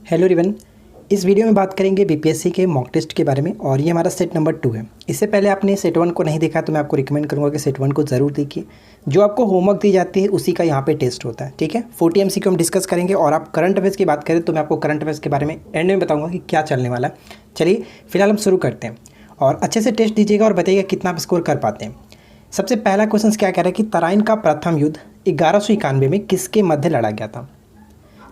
Hello everyone. इस video में बात करेंगे बीपीएससी के मॉक टेस्ट के बारे में और ये हमारा सेट नंबर 2 है। इससे पहले आपने सेट 1 को नहीं देखा तो मैं आपको रिकमेंड करूंगा कि सेट 1 को ज़रूर देखिए। जो आपको होमवर्क दी जाती है उसी का यहाँ पे टेस्ट होता है, ठीक है। 40 MCQ हम डिस्कस करेंगे और आप करंट अफेयर्स की बात करें तो मैं आपको करंट अफेयर्स के बारे में एंड में बताऊँगा कि क्या चलने वाला है। चलिए फिलहाल हम शुरू करते हैं और अच्छे से टेस्ट दीजिएगा और बताइएगा कितना आप स्कोर कर पाते हैं। सबसे पहला क्वेश्चन क्या कह रहा है कि तराइन का प्रथम युद्ध 1191 में किसके मध्य लड़ा गया था।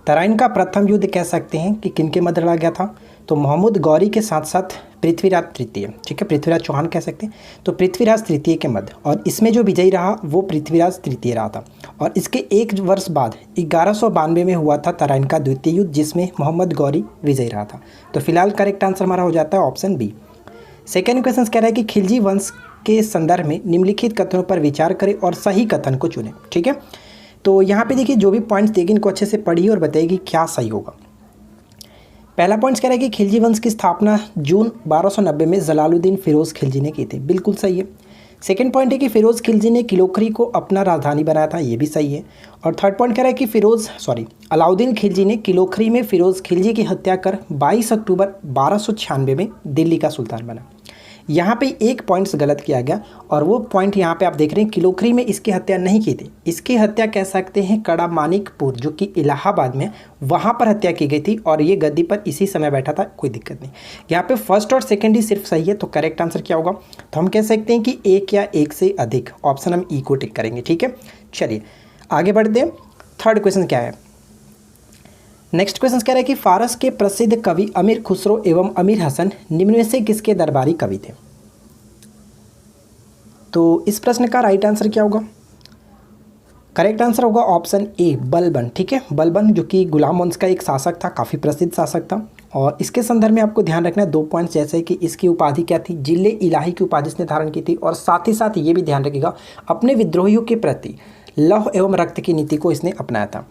तराइन का प्रथम युद्ध कह सकते हैं कि किनके मध्य लड़ा गया था, तो मोहम्मद गौरी के साथ साथ पृथ्वीराज तृतीय, ठीक है, पृथ्वीराज चौहान कह सकते हैं, तो पृथ्वीराज तृतीय के मध्य। और इसमें जो विजयी रहा वो पृथ्वीराज तृतीय रहा था। और इसके एक वर्ष बाद 1192 में हुआ था तराइन का द्वितीय युद्ध, जिसमें मोहम्मद गौरी विजयी रहा था। तो फिलहाल करेक्ट आंसर हमारा हो जाता है ऑप्शन बी। सेकेंड क्वेश्चन कह रहा है कि खिलजी वंश के संदर्भ में निम्नलिखित कथनों पर विचार करें और सही कथन को चुनें, ठीक है। तो यहाँ पे देखिए जो भी पॉइंट्स देगी इनको अच्छे से पढ़िए और बताइए क्या सही होगा। पहला पॉइंट कह रहा है कि खिलजी वंश की स्थापना जून 1290 में जलालुद्दीन फिरोज खिलजी ने की थी, बिल्कुल सही है। सेकंड पॉइंट है कि फिरोज खिलजी ने किलोखरी को अपना राजधानी बनाया था, ये भी सही है। और थर्ड पॉइंट कह रहा है कि अलाउद्दीन खिलजी ने किलोखरी में फिरोज खिलजी की हत्या कर 22 अक्टूबर 1296 में दिल्ली का सुल्तान बना। यहाँ पे एक पॉइंट्स गलत किया गया और वो पॉइंट यहाँ पे आप देख रहे हैं, किलोखरी में इसकी हत्या नहीं की थी, इसकी हत्या कह सकते हैं कड़ा मानिकपुर जो कि इलाहाबाद में, वहाँ पर हत्या की गई थी और ये गद्दी पर इसी समय बैठा था, कोई दिक्कत नहीं। यहाँ पे फर्स्ट और सेकंड ही सिर्फ सही है, तो करेक्ट आंसर क्या होगा, तो हम कह सकते हैं कि एक या एक से अधिक, ऑप्शन हम ई को टिक करेंगे, ठीक है। चलिए आगे बढ़ते हैं। थर्ड क्वेश्चन क्या है, नेक्स्ट क्वेश्चन कह रहा है कि फारस के प्रसिद्ध कवि अमीर खुसरो एवं अमीर हसन निम्न में से किसके दरबारी कवि थे। तो इस प्रश्न का राइट आंसर क्या होगा, करेक्ट आंसर होगा ऑप्शन ए बलबन, ठीक है। बलबन जो कि गुलाम वंश का एक शासक था, काफ़ी प्रसिद्ध शासक था। और इसके संदर्भ में आपको ध्यान रखना है 2 पॉइंट्स, जैसे कि इसकी उपाधि क्या थी, जिले इलाही की उपाधि इसने धारण की थी। और साथ ही साथ ये भी ध्यान रखिएगा अपने विद्रोहियों के प्रति लौह एवं रक्त की नीति को इसने अपनाया था।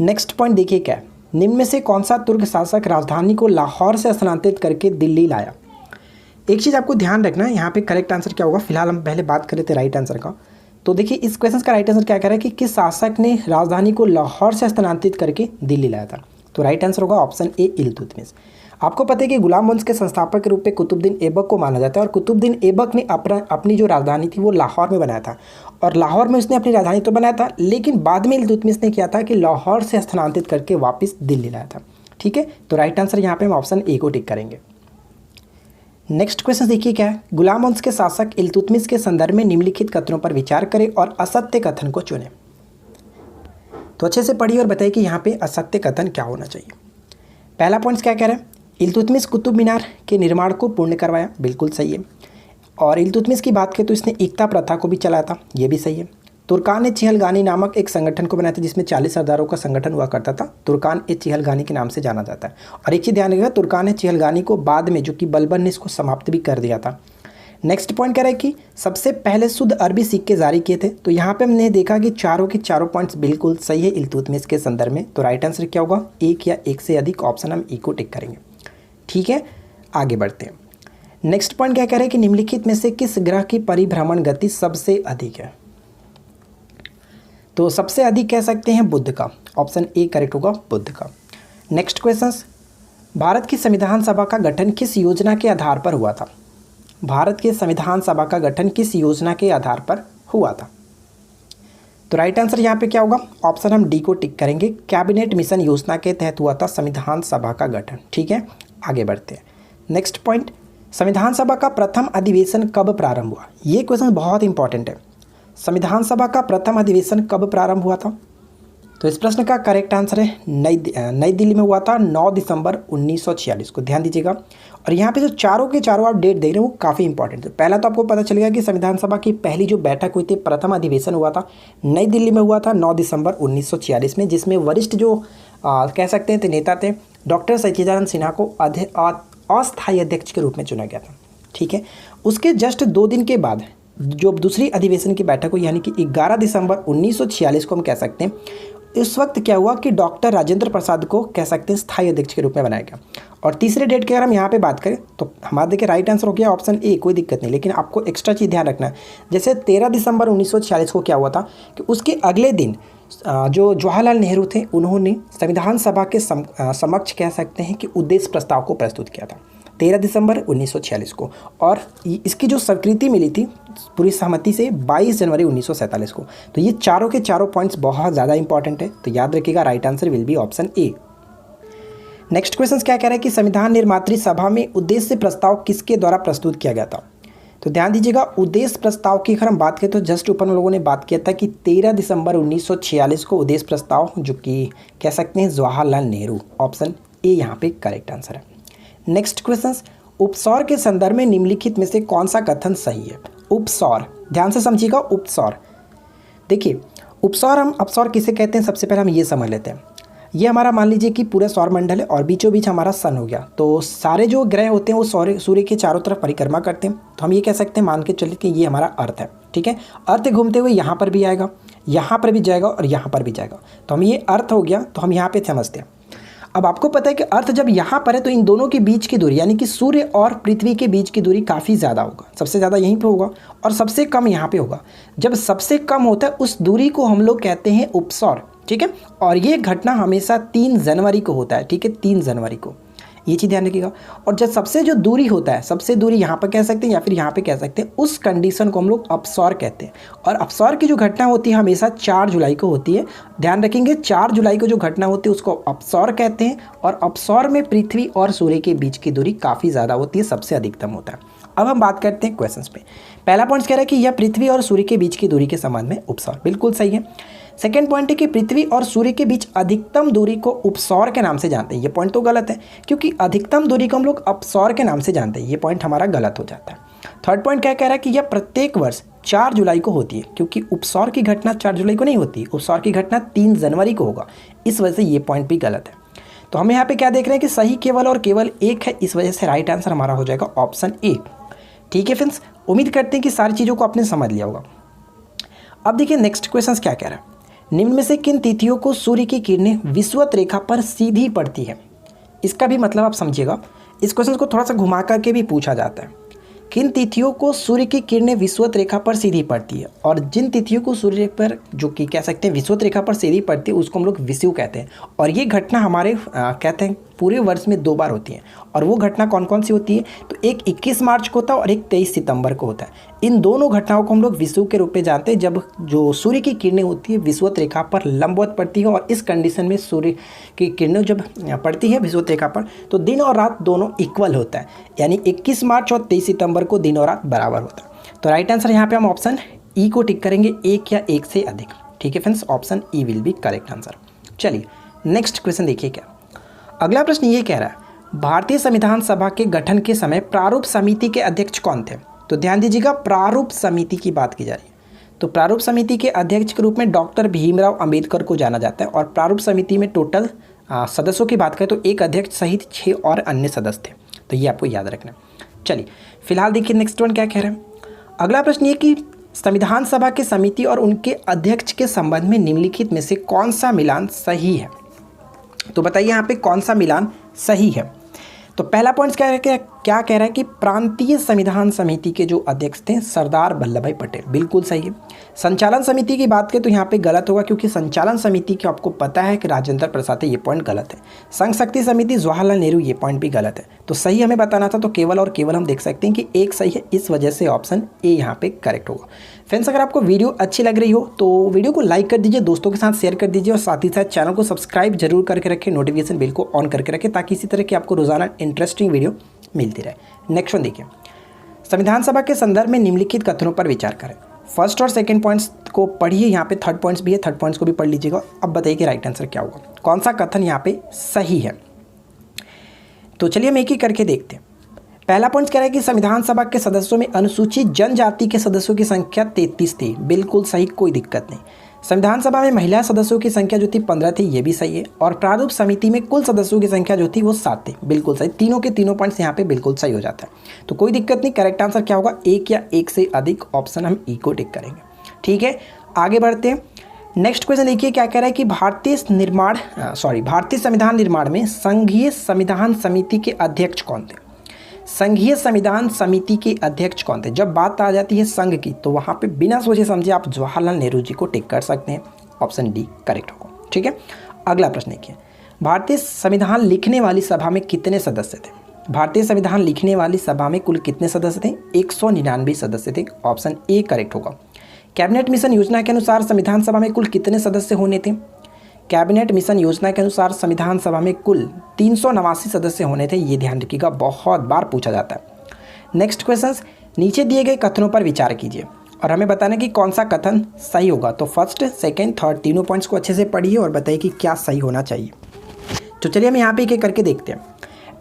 नेक्स्ट पॉइंट देखिए क्या है, निम्न में से कौन सा तुर्क शासक राजधानी को लाहौर से स्थानांतरित करके दिल्ली लाया। एक चीज़ आपको ध्यान रखना है, यहाँ पे करेक्ट आंसर क्या होगा, फिलहाल हम पहले बात कर रहे थे राइट आंसर का। तो देखिए इस क्वेश्चन का राइट आंसर क्या कह रहा है कि किस शासक ने राजधानी को लाहौर से स्थानांतरित करके दिल्ली लाया था। तो राइट आंसर होगा ऑप्शन ए इल्तुतमिश। आपको पता है कि गुलाम वंश के संस्थापक के रूप में कुतुबुद्दीन ऐबक को माना जाता है और कुतुबुद्दीन ऐबक ने अपनी जो राजधानी थी वो लाहौर में बनाया था। और लाहौर में उसने अपनी राजधानी तो बनाया था, लेकिन बाद में इल्तुतमिश ने किया था कि लाहौर से स्थानांतरित करके वापस दिल्ली लाया था, ठीक है। तो राइट आंसर यहाँ पे हम ऑप्शन ए को टिक करेंगे। नेक्स्ट क्वेश्चन देखिए क्या है, गुलाम वंश के शासक इल्तुतमिश के संदर्भ में निम्नलिखित कथनों पर विचार करें और असत्य कथन को चुनें। तो अच्छे से पढ़िए और बताइए कि यहाँ पे असत्य कथन क्या होना चाहिए। पहला पॉइंट क्या कह रहा है, इल्तुतमिश कुतुब मीनार के निर्माण को पूर्ण करवाया, बिल्कुल सही है। और इल्तुतमिश की बात करें तो इसने एकता प्रथा को भी चलाया था, ये भी सही है। तुर्कान ए चिहलगानी नामक एक संगठन को बनाया था जिसमें 40 सरदारों का संगठन हुआ करता था, तुर्कान ए चिहलगानी के नाम से जाना जाता है। और एक चीज़ ध्यान रखिएगा, तुर्कान ए चिहलगानी को बाद में जो कि बलबन ने इसको समाप्त भी कर दिया था। नेक्स्ट पॉइंट कह रहा है कि सबसे पहले शुद्ध अरबी सिक्के जारी किए थे। तो यहाँ पे हमने देखा कि चारों के चारों पॉइंट्स बिल्कुल सही है इल्तुतमिश के संदर्भ में। तो राइट आंसर क्या होगा, एक या एक से अधिक, ऑप्शन हम ई को टिक करेंगे, ठीक है। आगे बढ़ते हैं। नेक्स्ट पॉइंट क्या कह रहे हैं कि निम्नलिखित में से किस ग्रह की परिभ्रमण गति सबसे अधिक है। तो सबसे अधिक कह सकते हैं बुध का, ऑप्शन ए करेक्ट होगा बुध का। नेक्स्ट क्वेश्चन, भारत की संविधान सभा का गठन किस योजना के आधार पर हुआ था। भारत के संविधान सभा का गठन किस योजना के आधार पर हुआ था। तो राइट आंसर यहाँ पे क्या होगा, ऑप्शन हम डी को टिक करेंगे, कैबिनेट मिशन योजना के तहत हुआ था संविधान सभा का गठन, ठीक है। आगे बढ़ते हैं। नेक्स्ट पॉइंट, संविधान सभा का प्रथम अधिवेशन कब प्रारंभ हुआ। ये क्वेश्चन बहुत इंपॉर्टेंट है, संविधान सभा का प्रथम अधिवेशन कब प्रारंभ हुआ था। तो इस प्रश्न का करेक्ट आंसर है नई दिल्ली में हुआ था 9 दिसंबर 1946 को, ध्यान दीजिएगा। और यहाँ पे जो चारों के चारों आप डेट देख रहे हैं वो काफ़ी इंपॉर्टेंट है। पहला तो आपको पता चलेगा कि संविधान सभा की पहली जो बैठक हुई थी, प्रथम अधिवेशन हुआ था नई दिल्ली में, हुआ था 9 दिसंबर 1946 में, जिसमें वरिष्ठ जो कह सकते हैं नेता थे डॉक्टर सच्चिदानंद सिन्हा को अस्थायी अध्यक्ष के रूप में चुना गया था, ठीक है। उसके जस्ट 2 दिन के बाद जो दूसरी अधिवेशन की बैठक हुई, यानी कि 11 दिसंबर 1946 को हम कह सकते हैं, इस वक्त क्या हुआ कि डॉक्टर राजेंद्र प्रसाद को कह सकते हैं स्थायी अध्यक्ष के रूप में बनाया गया। और तीसरे डेट की अगर हम यहाँ पे बात करें तो हमारा देखिए राइट आंसर हो गया ऑप्शन ए, कोई दिक्कत नहीं। लेकिन आपको एक्स्ट्रा चीज़ ध्यान रखना है, जैसे 13 दिसंबर 1946 को क्या हुआ था कि उसके अगले दिन जो जवाहरलाल नेहरू थे उन्होंने संविधान सभा के समक्ष कह सकते हैं कि उद्देश्य प्रस्ताव को प्रस्तुत किया था 13 दिसंबर 1946 को, और इसकी जो स्वीकृति मिली थी पूरी सहमति से 22 जनवरी 1947 को। तो ये चारों के चारों पॉइंट्स बहुत ज़्यादा इंपॉर्टेंट है, तो याद रखिएगा right answer will be option A. Next question क्या कह रहा है कि संविधान निर्मात्री सभा में उद्देश्य प्रस्ताव किसके द्वारा प्रस्तुत किया गया था। तो ध्यान दीजिएगा, उद्देश्य प्रस्ताव की अगर हम बात करें तो जस्ट ऊपर हम लोगों ने बात किया था कि 13 दिसंबर 1946 को उद्देश्य प्रस्ताव, जो कि कह सकते हैं जवाहरलाल नेहरू, ऑप्शन ए यहाँ पे करेक्ट आंसर है। नेक्स्ट क्वेश्चन, उपसौर के संदर्भ में निम्नलिखित में से कौन सा कथन सही है। उपसौर, ध्यान से समझिएगा, उपसौर। देखिए उपसौर, हम अपसौर किसे कहते हैं सबसे पहले हम ये समझ लेते हैं। ये हमारा मान लीजिए कि पूरा सौरमंडल है और बीचों बीच हमारा सन हो गया, तो सारे जो ग्रह होते हैं वो सूर्य के चारों तरफ परिक्रमा करते हैं, तो हम ये कह सकते हैं, मान के चलिए कि ये हमारा अर्थ है, ठीक है। अर्थ घूमते हुए यहाँ पर भी आएगा, यहाँ पर भी जाएगा और यहाँ पर भी जाएगा, तो हम ये अर्थ हो गया, तो हम यहाँ पे समझते हैं। अब आपको पता है कि अर्थ जब यहाँ पर है तो इन दोनों के बीच की दूरी, यानी कि सूर्य और पृथ्वी के बीच की दूरी काफ़ी ज़्यादा होगा, सबसे ज़्यादा यहीं पे होगा और सबसे कम यहाँ पे होगा। जब सबसे कम होता है उस दूरी को हम लोग कहते हैं उपसौर, ठीक है। और ये घटना हमेशा 3 जनवरी को होता है, ठीक है, 3 जनवरी को, ये चीज़ ध्यान रखिएगा। और जब सबसे जो दूरी होता है, सबसे दूरी यहाँ पर कह सकते हैं या फिर यहाँ पे कह सकते हैं, उस कंडीशन को हम लोग अपसौर कहते हैं। और अपसौर की जो घटना होती है हमेशा 4 जुलाई को होती है, ध्यान रखेंगे, 4 जुलाई को जो घटना होती है उसको अपसौर कहते हैं। और अपसौर में पृथ्वी और सूर्य के बीच की दूरी काफ़ी ज़्यादा होती है, सबसे अधिकतम होता है। अब हम बात करते हैं क्वेश्चन पे। पहला पॉइंट कह रहा है कि यह पृथ्वी और सूर्य के बीच की दूरी के संबंध में उपसौर, बिल्कुल सही है। सेकेंड पॉइंट है कि पृथ्वी और सूर्य के बीच अधिकतम दूरी को उपसौर के नाम से जानते हैं, ये पॉइंट तो गलत है, क्योंकि अधिकतम दूरी को हम लोग अपसौर के नाम से जानते हैं, ये पॉइंट हमारा गलत हो जाता है। थर्ड पॉइंट क्या कह रहा है कि यह प्रत्येक वर्ष 4 जुलाई को होती है, क्योंकि उपसौर की घटना 4 जुलाई को नहीं होती, उपसौर की घटना 3 जनवरी को होगा, इस वजह से ये पॉइंट भी गलत है। तो हम यहाँ पे क्या देख रहे हैं कि सही केवल और केवल एक है, इस वजह से राइट आंसर हमारा हो जाएगा ऑप्शन ए। ठीक है फ्रेंड्स, उम्मीद करते हैं कि सारी चीज़ों को आपने समझ लिया होगा। अब देखिए नेक्स्ट क्वेश्चन क्या कह रहा है, निम्न में से किन तिथियों को सूर्य की किरणें विषुवत रेखा पर सीधी पड़ती है। इसका भी मतलब आप समझिएगा, इस क्वेश्चन को थोड़ा सा घुमा करके भी पूछा जाता है। किन तिथियों को सूर्य की किरणें विषुवत रेखा पर सीधी पड़ती है, और जिन तिथियों को सूर्य पर जो कि कह सकते हैं विषुवत रेखा पर सीधी पड़ती है उसको हम लोग विषुव कहते हैं। और ये घटना हमारे कहते हैं पूरे वर्ष में 2 बार होती है। और वो घटना कौन कौन सी होती है, तो एक 21 मार्च को होता है और एक 23 सितंबर को होता है। इन दोनों घटनाओं को हम लोग विषुव के रूप में जानते हैं, जब जो सूर्य की किरणें होती है विषुवत रेखा पर लंबवत पड़ती है। और इस कंडीशन में सूर्य की किरणें जब पड़ती है विषुवत रेखा पर तो दिन और रात दोनों इक्वल होता है, यानी 21 मार्च और 23 सितंबर को दिन और रात बराबर होता है। तो राइट आंसर यहाँ पे हम ऑप्शन ई को टिक करेंगे, एक या एक से अधिक। ठीक है friends, option E will be correct answer. चलिए नेक्स्ट क्वेश्चन देखिए क्या अगला प्रश्न ये कह रहा है, भारतीय संविधान सभा के गठन के समय प्रारूप समिति के अध्यक्ष कौन थे। तो ध्यान दीजिएगा, प्रारूप समिति की बात की जा रही है। तो प्रारूप समिति के अध्यक्ष के रूप में डॉक्टर भीमराव अंबेडकर को जाना जाता है। और प्रारूप समिति में टोटल सदस्यों की बात करें तो एक अध्यक्ष सहित 6 और अन्य सदस्य थे, तो ये आपको याद रखना है। चलिए फिलहाल देखिए नेक्स्ट वन क्या कह रहे हैं। अगला प्रश्न ये कि संविधान सभा के समिति और उनके अध्यक्ष के संबंध में निम्नलिखित में से कौन सा मिलान सही है। तो बताइए यहाँ पे कौन सा मिलान सही है। तो पहला पॉइंट क्या कह रहा है कि प्रांतीय संविधान समिति के जो अध्यक्ष थे सरदार वल्लभ भाई पटेल, बिल्कुल सही है। संचालन समिति की बात करें तो यहाँ पे गलत होगा, क्योंकि संचालन समिति की आपको पता है कि राजेंद्र प्रसाद है, ये पॉइंट गलत है। संघ शक्ति समिति जवाहरलाल नेहरू, ये पॉइंट भी गलत है। तो सही हमें बताना था, तो केवल और केवल हम देख सकते हैं कि एक सही है, इस वजह से ऑप्शन ए यहाँ पे करेक्ट होगा। फ्रेंड्स, अगर आपको वीडियो अच्छी लग रही हो तो वीडियो को लाइक कर दीजिए, दोस्तों के साथ शेयर कर दीजिए और साथ ही साथ चैनल को सब्सक्राइब जरूर करके रखें, नोटिफिकेशन बिल को ऑन करके रखें, ताकि इसी तरह की आपको रोजाना इंटरेस्टिंग वीडियो मिलती रहे। नेक्स्ट वन देखिए, संविधान सभा के संदर्भ में निम्नलिखित कथनों पर विचार करें। फर्स्ट और सेकंड पॉइंट्स को पढ़िए, यहाँ पे थर्ड पॉइंट्स भी है, थर्ड पॉइंट्स को भी पढ़ लीजिएगा। अब बताइए कि राइट आंसर क्या होगा, कौन सा कथन यहाँ पे सही है। तो चलिए हम एक ही करके देखते हैं। पहला पॉइंट कह रहा है कि संविधान सभा के सदस्यों में अनुसूचित जनजाति के सदस्यों की संख्या 33 थी, बिल्कुल सही, कोई दिक्कत नहीं। संविधान सभा में महिला सदस्यों की संख्या जो थी 15 थी, ये भी सही है। और प्रारूप समिति में कुल सदस्यों की संख्या जो थी वो 7 थी, बिल्कुल सही। तीनों के तीनों पॉइंट्स यहाँ पे बिल्कुल सही हो जाता है, तो कोई दिक्कत नहीं। करेक्ट आंसर क्या होगा, एक या एक से अधिक, ऑप्शन हम ई को टिक करेंगे। ठीक है, आगे बढ़ते हैं। नेक्स्ट क्वेश्चन देखिए क्या कह रहा है कि भारतीय संविधान निर्माण में संघीय संविधान समिति के अध्यक्ष कौन थे। संघीय संविधान समिति के अध्यक्ष कौन थे। जब बात आ जाती है संघ की तो वहाँ पे बिना सोचे समझे आप जवाहरलाल नेहरू जी को टिक कर सकते हैं। ऑप्शन डी करेक्ट होगा। ठीक है, अगला प्रश्न देखिए, भारतीय संविधान लिखने वाली सभा में कितने सदस्य थे? भारतीय संविधान लिखने वाली सभा में कुल कितने सदस्य थे? 199 सदस्य थे, ऑप्शन ए करेक्ट होगा। कैबिनेट मिशन योजना के अनुसार संविधान सभा में कुल कितने सदस्य होने थे? कैबिनेट मिशन योजना के अनुसार संविधान सभा में कुल 389 सदस्य होने थे। ये ध्यान रखिएगा, बहुत बार पूछा जाता है। नेक्स्ट क्वेश्चन, नीचे दिए गए कथनों पर विचार कीजिए और हमें बताना कि कौन सा कथन सही होगा। तो फर्स्ट, सेकंड, थर्ड तीनों पॉइंट्स को अच्छे से पढ़िए और बताइए कि क्या सही होना चाहिए। तो चलिए हम यहाँ पे एक करके देखते हैं।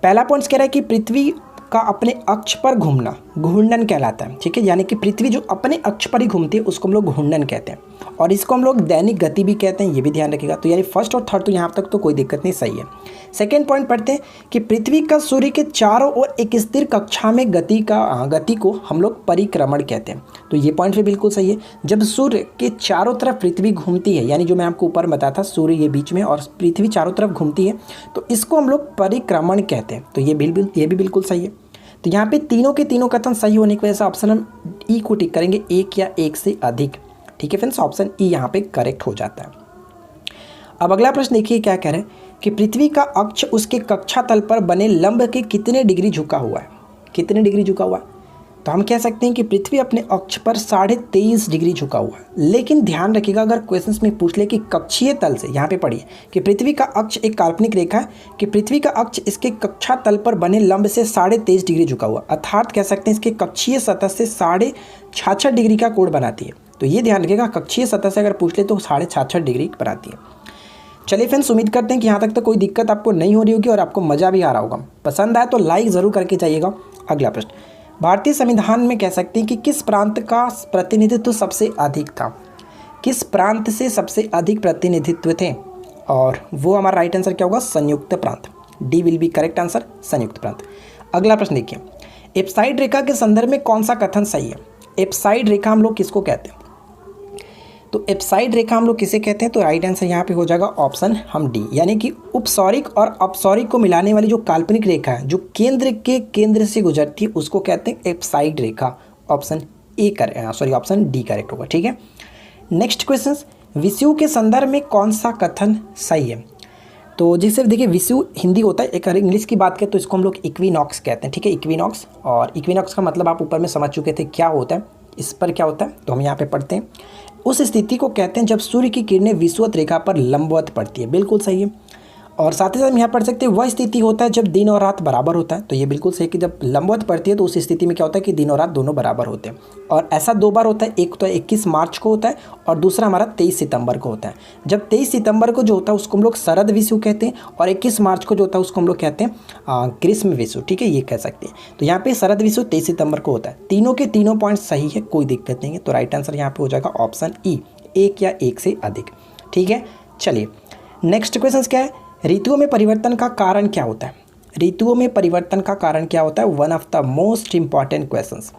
पहला पॉइंट कह रहा है कि पृथ्वी का अपने अक्ष पर घूमना घूर्णन कहलाता है। ठीक है, यानी कि पृथ्वी जो अपने अक्ष पर ही घूमती है उसको हम लोग घूर्णन कहते हैं, और इसको हम लोग दैनिक गति भी कहते हैं। ये भी ध्यान रखिएगा। तो यानी फर्स्ट और थर्ड तो यहाँ तक तो कोई दिक्कत नहीं, सही है। सेकेंड पॉइंट पढ़ते हैं कि पृथ्वी का सूर्य के चारों ओर एक स्थिर कक्षा में गति को हम लोग परिक्रमण कहते हैं। तो ये पॉइंट भी बिल्कुल सही है। जब सूर्य के चारों तरफ पृथ्वी घूमती है, यानी जो मैं आपको ऊपर बताया था, सूर्य ये बीच में और पृथ्वी चारों तरफ घूमती है, तो इसको हम लोग परिक्रमण कहते हैं। तो ये भी बिल्कुल सही है। तो यहाँ पे तीनों के तीनों कथन सही होने की वजह से ऑप्शन हम ई को टिक करेंगे, एक या एक से अधिक। ठीक है फ्रेंड्स, ऑप्शन ई यहाँ पे करेक्ट हो जाता है। अब अगला प्रश्न देखिए क्या कह रहे हैं कि पृथ्वी का अक्ष उसके कक्षा तल पर बने लंब के कितने डिग्री झुका हुआ है? कितने डिग्री झुका हुआ है? तो हम कह सकते हैं कि पृथ्वी अपने अक्ष पर 23.5 डिग्री झुका हुआ है। लेकिन ध्यान रखिएगा, अगर क्वेश्चंस में पूछ ले कि कक्षीय तल से, यहाँ पे पढ़िए कि पृथ्वी का अक्ष एक काल्पनिक रेखा है, कि पृथ्वी का अक्ष इसके कक्षा तल पर बने लंब से 23.5 डिग्री झुका हुआ, अर्थात कह सकते हैं इसके कक्षीय सतह से 66.5 डिग्री का कोण बनाती है। तो ये ध्यान रखिएगा, कक्षीय सतह से अगर पूछ ले तो 66.5 डिग्री बनाती है। चलिए फ्रेंड्स, उम्मीद करते हैं कि यहाँ तक तो कोई दिक्कत आपको नहीं हो रही होगी और आपको मज़ा भी आ रहा होगा। पसंद आए तो लाइक ज़रूर करके जाइएगा। अगला प्रश्न, भारतीय संविधान में कह सकते हैं कि किस प्रांत का प्रतिनिधित्व सबसे अधिक था? किस प्रांत से सबसे अधिक प्रतिनिधित्व थे? और वो हमारा राइट आंसर क्या होगा? संयुक्त प्रांत। D will be correct answer, संयुक्त प्रांत। अगला प्रश्न देखिए, एप्साइड रेखा के संदर्भ में कौन सा कथन सही है? एप्साइड रेखा हम लोग किसको कहते हैं? तो एप्साइड रेखा हम लोग किसे कहते हैं? तो राइट आंसर यहाँ पे हो जाएगा ऑप्शन हम डी, यानी कि उपसौरिक और अपसौरिक को मिलाने वाली जो काल्पनिक रेखा है, जो केंद्र से गुजरती है, उसको कहते हैं एप्साइड रेखा। ऑप्शन ऑप्शन डी करेक्ट होगा। ठीक है, नेक्स्ट क्वेश्चन, विषुव के संदर्भ में कौन सा कथन सही है? तो जैसे देखिए, विषुव हिंदी होता है, एक इंग्लिश की बात करें तो इसको हम लोग इक्विनॉक्स कहते हैं। ठीक है, इक्विनॉक्स, और इक्विनॉक्स का मतलब आप ऊपर में समझ चुके थे क्या होता है, इस पर क्या होता है। तो हम यहाँ पे पढ़ते हैं, उस स्थिति को कहते हैं जब सूर्य की किरणें विषुवत रेखा पर लंबवत पड़ती है। बिल्कुल सही है। और साथ ही साथ हम यहाँ पढ़ सकते हैं, वह स्थिति होता है जब दिन और रात बराबर होता है। तो ये बिल्कुल सही कि जब लंबवत पड़ती है तो उस स्थिति में क्या होता है कि दिन और रात दोनों बराबर होते हैं। और ऐसा दो बार होता है, एक तो 21 मार्च को होता है और दूसरा हमारा 23 सितंबर को होता है। जब 23 सितंबर को जो होता है उसको हम लोग शरद विषुव कहते हैं, और 21 मार्च को जो होता है उसको हम लोग कहते हैं ग्रीष्म विषुव। ठीक है, ये कह सकते हैं। तो यहाँ पे शरद विषुव 23 सितंबर को होता है। तीनों के तीनों पॉइंट सही है, कोई दिक्कत नहीं है। तो राइट आंसर यहाँ पे हो जाएगा ऑप्शन ई, एक या एक से अधिक। ठीक है, चलिए नेक्स्ट क्वेश्चन क्या है, ऋतुओं में परिवर्तन का कारण क्या होता है? ऋतुओं में परिवर्तन का कारण क्या होता है? One of the most important questions.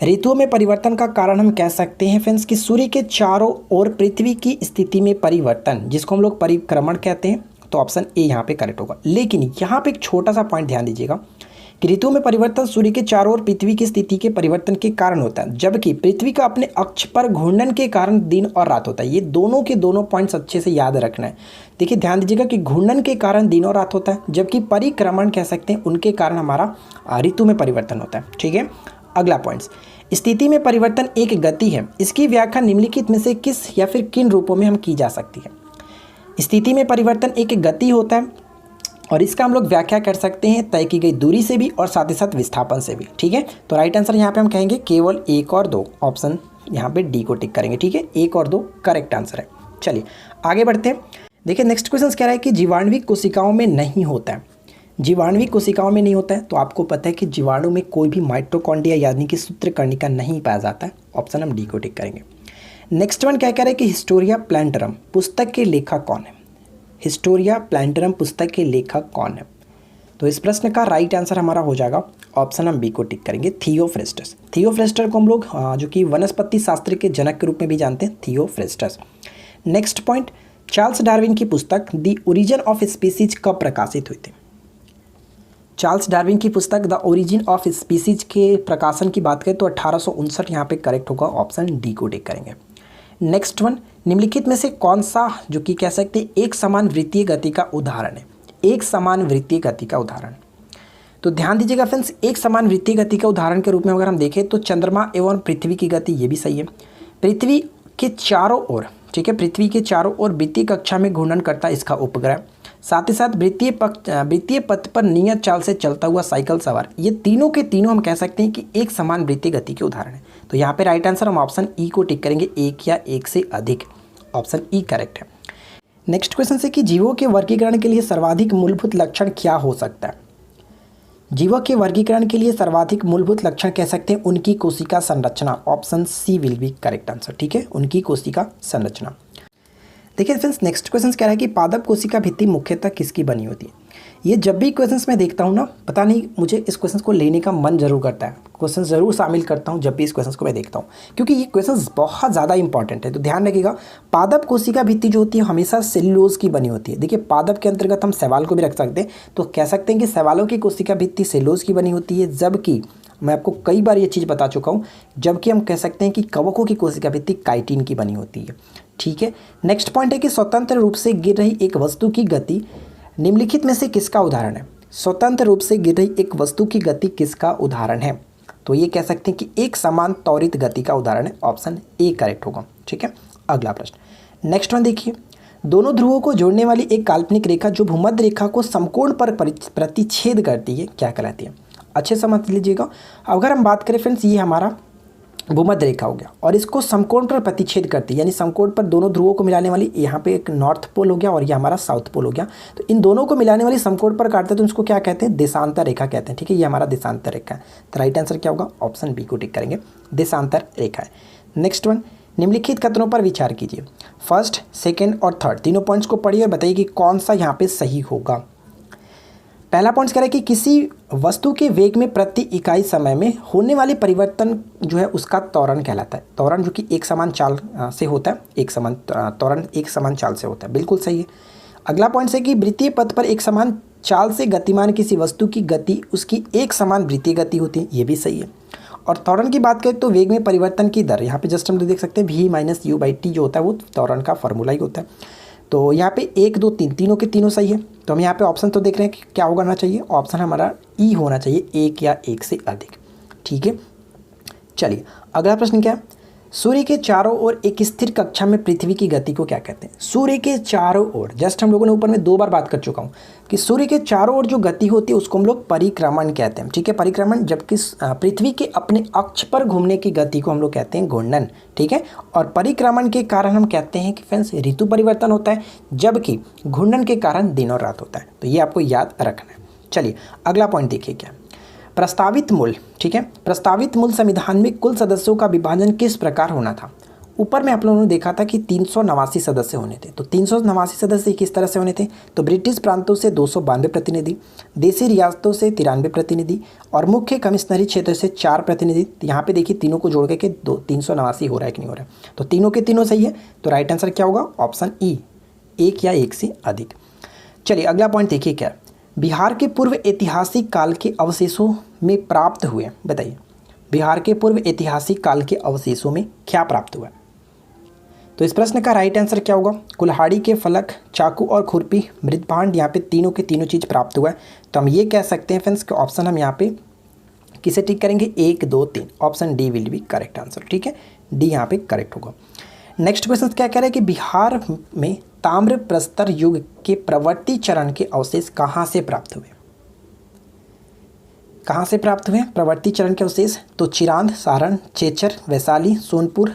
ऋतुओं में परिवर्तन का कारण हम कह सकते हैं फ्रेंड्स कि सूर्य के चारों ओर पृथ्वी की स्थिति में परिवर्तन, जिसको हम लोग परिक्रमण कहते हैं। तो ऑप्शन ए यहाँ पे करेक्ट होगा। लेकिन यहाँ पे एक छोटा सा पॉइंट ध्यान दीजिएगा कि ऋतुओं में परिवर्तन सूर्य के चारों ओर पृथ्वी की स्थिति के परिवर्तन के कारण होता है, जबकि पृथ्वी का अपने अक्ष पर घूर्णन के कारण दिन और रात होता है। ये दोनों के दोनों पॉइंट्स अच्छे से याद रखना है। देखिए ध्यान दीजिएगा कि घूर्णन के कारण दिन और रात होता है, जबकि परिक्रमण कह सकते हैं उनके कारण हमारा ऋतु में परिवर्तन होता है। ठीक है, अगला पॉइंट्स, स्थिति में परिवर्तन एक गति है, इसकी व्याख्या निम्नलिखित में से किस या फिर किन रूपों में हम की जा सकती है? स्थिति में परिवर्तन एक गति होता है और इसका हम लोग व्याख्या कर सकते हैं तय की गई दूरी से भी और साथ ही साथ विस्थापन से भी। ठीक है, तो राइट आंसर यहाँ पे हम कहेंगे केवल 1 और 2, ऑप्शन यहाँ पे डी को टिक करेंगे। ठीक है, 1 और 2 करेक्ट आंसर है। चलिए आगे बढ़ते हैं। देखिए नेक्स्ट क्वेश्चन कह रहा है कि जीवाणुविक कोशिकाओं में नहीं होता है। जीवाणुविक कोशिकाओं में नहीं होता है, तो आपको पता है कि जीवाणु में कोई भी माइटोकॉन्ड्रिया यानी कि सूत्रकर्णिका नहीं पाया जाता है। ऑप्शन हम डी को टिक करेंगे। नेक्स्ट वन क्या कह रहा है कि हिस्टोरिया प्लांटरम पुस्तक के लेखक कौन है? हिस्टोरिया प्लांटरम पुस्तक के लेखक कौन है? तो इस प्रश्न का राइट आंसर हमारा हो जाएगा ऑप्शन हम बी को टिक करेंगे, थियोफ्रेस्टस। थियोफ्रेस्टस को हम लोग जो कि वनस्पति शास्त्र के जनक के रूप में भी जानते हैं, Theophrastus. Next point, Charles Darwin की पुस्तक द ओरिजिन ऑफ स्पीसीज कब प्रकाशित हुई थी? चार्ल्स डार्विन की पुस्तक द ओरिजिन ऑफ स्पीसीज के प्रकाशन की बात करें तो 1859 यहाँ पे करेक्ट होगा, ऑप्शन डी को टिक करेंगे। नेक्स्ट वन, निम्नलिखित में से कौन सा जो कि कह सकते हैं एक समान वृत्तीय गति का उदाहरण है? एक समान वृत्तीय गति का उदाहरण, तो ध्यान दीजिएगा फ्रेंड्स, एक समान वृत्तीय गति का उदाहरण के रूप में अगर हम देखें तो चंद्रमा एवं पृथ्वी की गति, ये भी सही है। पृथ्वी के चारों ओर, ठीक है, पृथ्वी के चारों ओर वृत्तीय कक्षा में घूर्णन करता इसका उपग्रह, साथ ही साथ वृत्तीय पथ पर नियत चाल से चलता हुआ साइकिल सवार, ये तीनों के तीनों हम कह सकते हैं कि एक समान वृत्तीय गति के उदाहरण है। तो यहाँ पे राइट आंसर हम ऑप्शन ई को टिक करेंगे, एक या एक से अधिक, ऑप्शन ई करेक्ट है। नेक्स्ट क्वेश्चन से कि जीवों के वर्गीकरण के लिए सर्वाधिक मूलभूत लक्षण क्या हो सकता है? जीवों के वर्गीकरण के लिए सर्वाधिक मूलभूत लक्षण कह सकते हैं उनकी कोशिका संरचना, option C will be correct answer, ठीक है, उनकी कोशिका संरचना। देखिए फ्रेंड्स, नेक्स्ट क्वेश्चन कह रहा है कि पादप कोशिका भित्ति मुख्यतः किसकी बनी होती है? ये जब भी क्वेश्चंस मैं देखता हूँ ना, पता नहीं मुझे इस क्वेश्चन को लेने का मन जरूर करता है, क्वेश्चन ज़रूर शामिल करता हूँ जब भी इस क्वेश्चन को मैं देखता हूँ, क्योंकि ये क्वेश्चन बहुत ज़्यादा इंपॉर्टेंट है। तो ध्यान रखिएगा, पादप कोशिका भित्ति जो होती है हमेशा सेल्यूलोज की बनी होती है। देखिए पादप के अंतर्गत हम शैवाल को भी रख सकते हैं, तो कह सकते हैं कि शैवालों की कोशिका भित्ति सेल्यूलोज की बनी होती है, जबकि मैं आपको कई बार ये चीज़ बता चुका हूँ, जबकि हम कह सकते हैं कि कवकों की कोशिका भित्ति काइटिन की बनी होती है, ठीक है। नेक्स्ट पॉइंट है कि स्वतंत्र रूप से गिर रही एक वस्तु की गति निम्नलिखित में से किसका उदाहरण है? स्वतंत्र रूप से गिर रही एक वस्तु की गति किसका उदाहरण है? तो ये कह सकते हैं कि एक समान त्वरित गति का उदाहरण है, ऑप्शन ए करेक्ट होगा, ठीक है। अगला प्रश्न, नेक्स्ट वन देखिए, दोनों ध्रुवों को जोड़ने वाली एक काल्पनिक रेखा जो भूमध्य रेखा को समकोण पर प्रतिच्छेद करती है क्या कहलाती है? अच्छे से समझ लीजिएगा, अगर हम बात करें फ्रेंड्स, ये हमारा भूमध्य रेखा हो गया और इसको समकोण पर प्रतिच्छेद करती है, यानी समकोण पर दोनों ध्रुवों को मिलाने वाली, यहाँ पे एक नॉर्थ पोल हो गया और ये हमारा साउथ पोल हो गया, तो इन दोनों को मिलाने वाली समकोण पर काटते हैं तो इसको क्या कहते हैं? देशांतर रेखा कहते हैं, ठीक है, ये हमारा देशांतर रेखा है। तो राइट आंसर क्या होगा? ऑप्शन बी को टिक करेंगे, देशांतर रेखा है। नेक्स्ट वन, निम्नलिखित कथनों पर विचार कीजिए, फर्स्ट, सेकेंड और थर्ड तीनों पॉइंट्स को पढ़िए और बताइए कि कौन सा यहाँ पे सही होगा। पहला पॉइंट कह रहा है कि किसी वस्तु के वेग में प्रति इकाई समय में होने वाले परिवर्तन जो है उसका त्वरण कहलाता है। त्वरण जो कि एक समान चाल से होता है, त्वरण एक समान चाल से होता है, बिल्कुल सही है। अगला पॉइंट है कि वृत्तीय पथ पर एक समान चाल से गतिमान किसी वस्तु की गति उसकी एक समान वृत्तीय गति होती है, ये भी सही है। और त्वरण की बात करें तो वेग में परिवर्तन की दर, यहाँ पे जस्ट हम देख सकते हैं v-u/t जो होता है वो त्वरण का फॉर्मूला ही होता है। तो यहाँ पे 1 2 3 तीनों के तीनों सही है। तो हम यहाँ पे ऑप्शन तो देख रहे हैं कि क्या होना चाहिए, ऑप्शन हमारा ई होना चाहिए, एक या एक से अधिक, ठीक है। चलिए अगला प्रश्न क्या है, सूर्य के चारों ओर एक स्थिर कक्षा में पृथ्वी की गति को क्या कहते हैं? सूर्य के चारों ओर, जस्ट हम लोगों ने ऊपर में 2 बार बात कर चुका हूँ कि सूर्य के चारों ओर जो गति होती है उसको हम लोग परिक्रमण कहते हैं, ठीक है, परिक्रमण। जबकि पृथ्वी के अपने अक्ष पर घूमने की गति को हम लोग कहते हैं घूर्णन, ठीक है। और परिक्रमण के कारण हम कहते हैं कि फ्रेंड्स ऋतु परिवर्तन होता है, जबकि घूर्णन के कारण दिन और रात होता है। तो ये आपको याद रखना है। चलिए अगला पॉइंट देखिए, क्या प्रस्तावित मूल, ठीक है, प्रस्तावित मूल संविधान में कुल सदस्यों का विभाजन किस प्रकार होना था? ऊपर में आप लोगों ने देखा था कि 389 सदस्य होने थे, तो 389 सदस्य किस तरह से होने थे? तो ब्रिटिश प्रांतों से 292 प्रतिनिधि, देशी रियासतों से 93 प्रतिनिधि और मुख्य कमिश्नरी क्षेत्र से 4 प्रतिनिधि। यहाँ पे देखिए तीनों को जोड़ के 389 हो रहा है कि नहीं हो रहा है? तो तीनों के तीनों सही है। तो राइट आंसर क्या होगा? ऑप्शन ई, एक या एक से अधिक। चलिए अगला पॉइंट देखिए, क्या बिहार के पूर्व ऐतिहासिक काल के अवशेषों में प्राप्त हुए, बताइए बिहार के पूर्व ऐतिहासिक काल के अवशेषों में क्या प्राप्त हुआ? तो इस प्रश्न का राइट आंसर क्या होगा? कुल्हाड़ी के फलक, चाकू और खुरपी, मृदभांड, यहाँ पे तीनों के तीनों चीज़ प्राप्त हुआ है। तो हम ये कह सकते हैं फ्रेंड्स कि ऑप्शन हम यहाँ पे किसे टिक करेंगे? 1 2 3, option D will be correct answer, ठीक है, डी यहाँ पे करेक्ट होगा। नेक्स्ट क्वेश्चन क्या कह रहा है कि बिहार में ताम्र प्रस्तर युग के प्रवर्ती चरण के अवशेष कहाँ से प्राप्त हुए? कहाँ से प्राप्त हुए प्रवर्ती चरण के अवशेष? तो चिरांद, सारण, चेचर, वैशाली, सोनपुर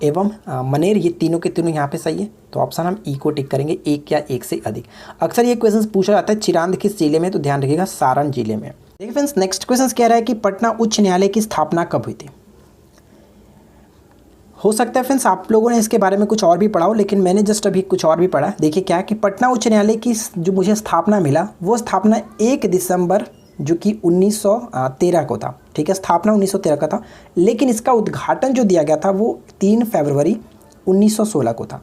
एवं मनेर, ये तीनों के तीनों यहाँ पे सही है। तो ऑप्शन हम ई को टिक करेंगे, एक या एक से अधिक। अक्सर ये क्वेश्चन पूछा जाता है चिरांद किस जिले में, तो ध्यान रखिएगा सारण जिले में। देखिए फ्रेंड्स नेक्स्ट क्वेश्चन कह रहा है कि पटना उच्च न्यायालय की स्थापना कब हुई थी? हो सकता है फ्रेंड्स आप लोगों ने इसके बारे में कुछ और भी पढ़ा हो, लेकिन मैंने जस्ट अभी कुछ और भी पढ़ा। देखिए क्या है कि पटना उच्च न्यायालय की जो मुझे स्थापना मिला, वो स्थापना 1 दिसंबर जो कि 1913 को था, ठीक है, स्थापना 1913 का था, लेकिन इसका उद्घाटन जो दिया गया था वो 3 फरवरी 1916 को था।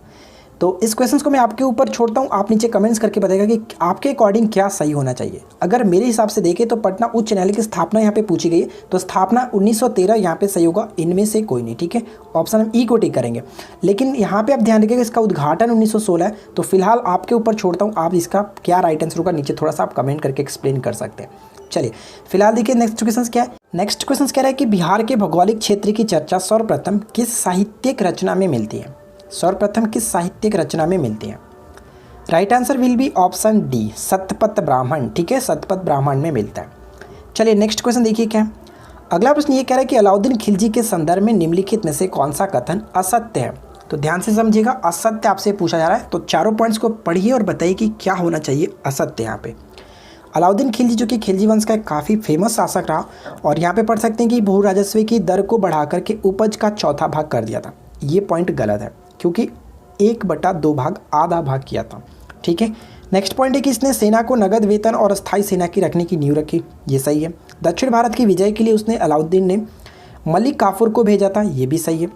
तो इस क्वेश्चन को मैं आपके ऊपर छोड़ता हूँ, आप नीचे कमेंट्स करके बताएगा कि आपके अकॉर्डिंग क्या सही होना चाहिए। अगर मेरे हिसाब से देखें तो पटना उच्च न्यायालय की स्थापना यहाँ पे पूछी गई है, तो स्थापना 1913 यहाँ पे सही होगा, इनमें से कोई नहीं, ठीक है। ऑप्शन हम ई को टिक करेंगे। लेकिन यहाँ पे आप ध्यान रखिएगा इसका उद्घाटन 1916 है, तो फिलहाल आपके ऊपर छोड़ता हूँ, आप इसका क्या राइट आंसर होगा नीचे थोड़ा सा आप कमेंट करके एक्सप्लेन कर सकते हैं। चलिए फिलहाल देखिए नेक्स्ट क्वेश्चन क्या है। नेक्स्ट क्वेश्चन कह रहा है कि बिहार के भौगोलिक क्षेत्र की चर्चा सर्वप्रथम किस साहित्यिक रचना में मिलती है? सर्वप्रथम किस साहित्यिक रचना में मिलती है? Right answer will be option D, Shatapatha ब्राह्मण, ठीक है, सतपथ ब्राह्मण में मिलता है। चलिए नेक्स्ट क्वेश्चन देखिए क्या है। अगला प्रश्न ये कह रहा है कि अलाउद्दीन खिलजी के संदर्भ में निम्नलिखित में से कौन सा कथन असत्य है? तो ध्यान से समझिएगा, असत्य आपसे पूछा जा रहा है, तो चारों पॉइंट्स को पढ़िए और बताइए कि क्या होना चाहिए असत्य यहाँ पे। अलाउद्दीन खिलजी जो कि खिलजी वंश का एक काफ़ी फेमस शासक रहा, और यहाँ पे पढ़ सकते हैं कि भू राजस्व की दर को बढ़ाकर के उपज का चौथा भाग कर दिया था। ये पॉइंट गलत है, क्योंकि 1/2 भाग आधा भाग किया था, ठीक है। नेक्स्ट पॉइंट है कि इसने सेना को नगद वेतन और अस्थायी सेना की रखने की नींव रखी, ये सही है। दक्षिण भारत की विजय के लिए उसने अलाउद्दीन ने मलिक काफूर को भेजा था, ये भी सही है।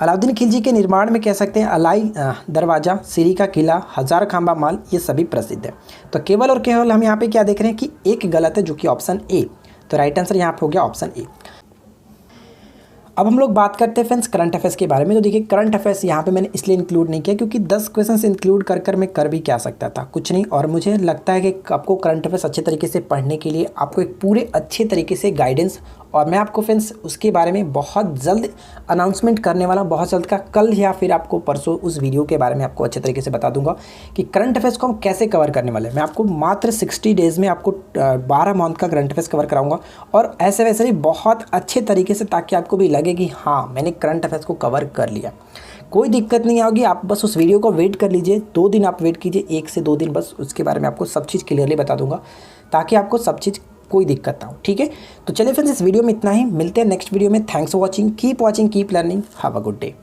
अलाउद्दीन खिलजी के निर्माण में कह सकते हैं अलाई दरवाज़ा, सीरी का किला, हजार खांबा माल, ये सभी प्रसिद्ध है। तो केवल और केवल हम यहाँ पे क्या देख रहे हैं कि एक गलत है, जो कि ऑप्शन ए। तो राइट आंसर यहाँ पे हो गया ऑप्शन ए। अब हम लोग बात करते हैं फ्रेंड्स करंट अफेयर्स के बारे में। तो देखिए करंट अफेयर्स यहाँ पे मैंने इसलिए इंक्लूड नहीं किया क्योंकि 10 क्वेश्चंस इंक्लूड कर मैं कर भी क्या सकता था, कुछ नहीं। और मुझे लगता है कि आपको करंट अफेयर्स अच्छे तरीके से पढ़ने के लिए आपको एक पूरे अच्छे तरीके से गाइडेंस, और मैं आपको फ्रेंड्स उसके बारे में बहुत जल्द अनाउंसमेंट करने वाला, बहुत जल्द का कल या फिर आपको परसों उस वीडियो के बारे में आपको अच्छे तरीके से बता दूंगा कि करंट अफेयर्स को हम कैसे कवर करने वाले हैं। मैं आपको मात्र 60 डेज़ में आपको 12 मंथ का करंट अफेयर्स कवर कराऊंगा, और ऐसे वैसे भी बहुत अच्छे तरीके से, ताकि आपको भी लगे कि हाँ मैंने करंट अफेयर्स को कवर कर लिया। कोई दिक्कत नहीं होगी, आप बस उस वीडियो को वेट कर लीजिए, 2 दिन आप वेट कीजिए, 1 से 2 दिन, बस उसके बारे में आपको सब चीज़ क्लियरली बता दूंगा, ताकि आपको सब चीज़ कोई दिक्कत ना हो, ठीक है। तो चलिए फ्रेंड्स इस वीडियो में इतना ही, मिलते हैं नेक्स्ट वीडियो में। Thanks for watching, keep learning, have a good day.